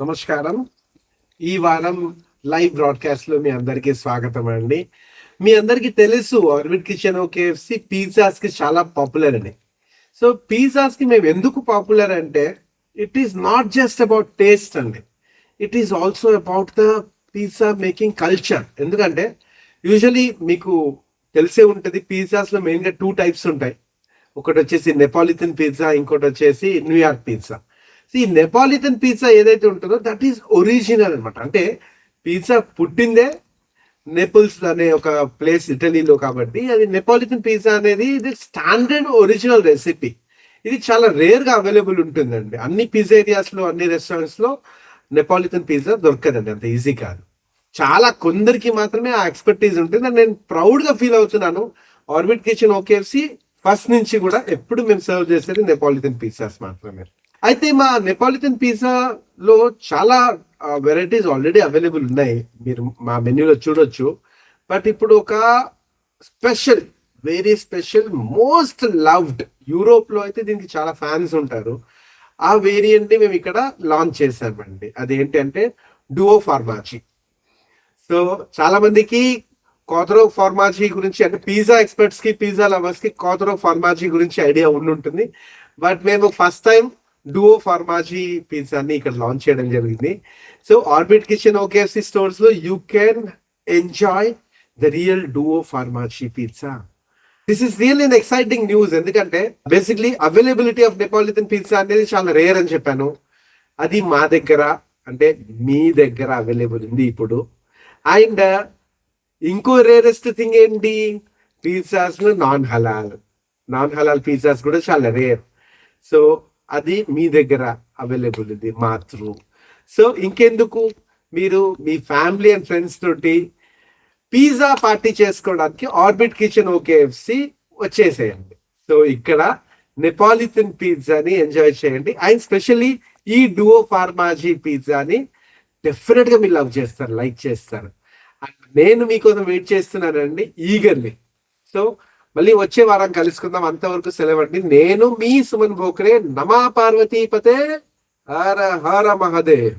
నమస్కారం. ఈ వారం లైవ్ బ్రాడ్కాస్ట్ లో మీ అందరికీ స్వాగతం అండి. మీ అందరికీ తెలుసు ఆర్బిట్ కిచెన్ కేఎఫ్సి పిజ్జాస్ కి చాలా పాపులర్ అని. సో పిజ్జాస్ కి మేము ఎందుకు పాపులర్ అంటే it is not just about taste అండి, it is also about the pizza making culture. ఎందుకంటే యూజువలీ మీకు తెలిసే ఉంటుంది, పిజ్జాస్ లో మెయిన్గా 2 టైప్స్ ఉంటాయి. ఒకటి వచ్చేసి నెపాలిటన్ పిజ్జా, ఇంకోటి వచ్చేసి న్యూయార్క్ పిజ్జా. ఈ నెపాలిటన్ పిజ్జా ఏదైతే ఉంటుందో దట్ ఈస్ ఒరిజినల్ అనమాట. అంటే పిజ్జా పుట్టిందే నెపుల్స్ అనే ఒక ప్లేస్ ఇటలీలో, కాబట్టి అది నెపాలిటన్ పిజ్జా అనేది ఇది స్టాండర్డ్ ఒరిజినల్ రెసిపీ. ఇది చాలా రేర్గా అవైలబుల్ ఉంటుందండి. అన్ని పిజ్జేరియాస్లో, అన్ని రెస్టారెంట్స్లో నెపాలిటన్ పిజ్జా దొరకదండి, అంత ఈజీ కాదు. చాలా కొందరికి మాత్రమే ఆ ఎక్స్పర్టీజ్ ఉంటుంది. అండ్ నేను ప్రౌడ్గా ఫీల్ అవుతున్నాను, ఆర్బిట్ కిచెన్ ఓకేఎఫ్సి ఫస్ట్ నుంచి కూడా ఎప్పుడు మేము సర్వ్ చేసేది నెపాలిటన్ పిజ్జాస్ మాత్రమే. అయితే మా నెపాలిటన్ పిజ్జాలో చాలా వెరైటీస్ ఆల్రెడీ అవైలబుల్ ఉన్నాయి, మీరు మా మెన్యూలో చూడొచ్చు. బట్ ఇప్పుడు ఒక special, very special, most loved, యూరోప్లో అయితే దీనికి చాలా ఫ్యాన్స్ ఉంటారు, ఆ వేరియంట్ని మేము ఇక్కడ లాంచ్ చేసామండి. అదేంటంటే డువో ఫార్మాజీ. సో చాలా మందికి కోతరో ఫార్మాజీ గురించి, అంటే పిజ్జా ఎక్స్పర్ట్స్ కి, పిజ్జా లవర్స్ కి కోతరో ఫార్మాజీ గురించి ఐడియా ఉండుంటుంది. బట్ మేము ఫస్ట్ టైం డువో ఫార్మాజీ పిజ్జాని ఇక్కడ లాంచ్ చేయడం జరిగింది. So Orbit Kitchen okay KFC stores లో you can enjoy the real duo formaggi pizza. This is real and exciting news. ఎందుకంటే basically availability of Neapolitan pizza అనేది చాలా రేర్ అని చెప్పాను. అది మా దగ్గర, అంటే మీ దగ్గర అవైలబుల్ ఉంది ఇప్పుడు. అండ్ ఇంకో రేరెస్ట్ థింగ్ ఏంటి, పిజ్జాస్ లో నాన్ హలాల్ పిజ్జాస్ కూడా చాలా రేర్. సో అది మీ దగ్గర అవైలబుల్ ఉంది మాత్రం. సో ఇంకెందుకు, మీరు మీ ఫ్యామిలీ అండ్ ఫ్రెండ్స్ తోటి పిజ్జా పార్టీ చేసుకోవడానికి ఆర్బిట్ కిచెన్ ఓకేఎఫ్సి వచ్చేసేయండి. సో ఇక్కడ నెపాలిటన్ పిజ్జాని ఎంజాయ్ చేయండి. అండ్ స్పెషల్లీ ఈ డువో ఫార్మాజీ పిజ్జాని డెఫినెట్గా మీరు లవ్ చేస్తారు, లైక్ చేస్తారు. నేను మీకోసం వెయిట్ చేస్తున్నానండి ఈగర్లీ. సో మళ్ళీ వచ్చే వారం కలుసుకుందాం. అంతవరకు సెలవండి. నేను మీ సుమన్ భోక్రే. నమా పార్వతీపతే, హర హర మహాదేవ్.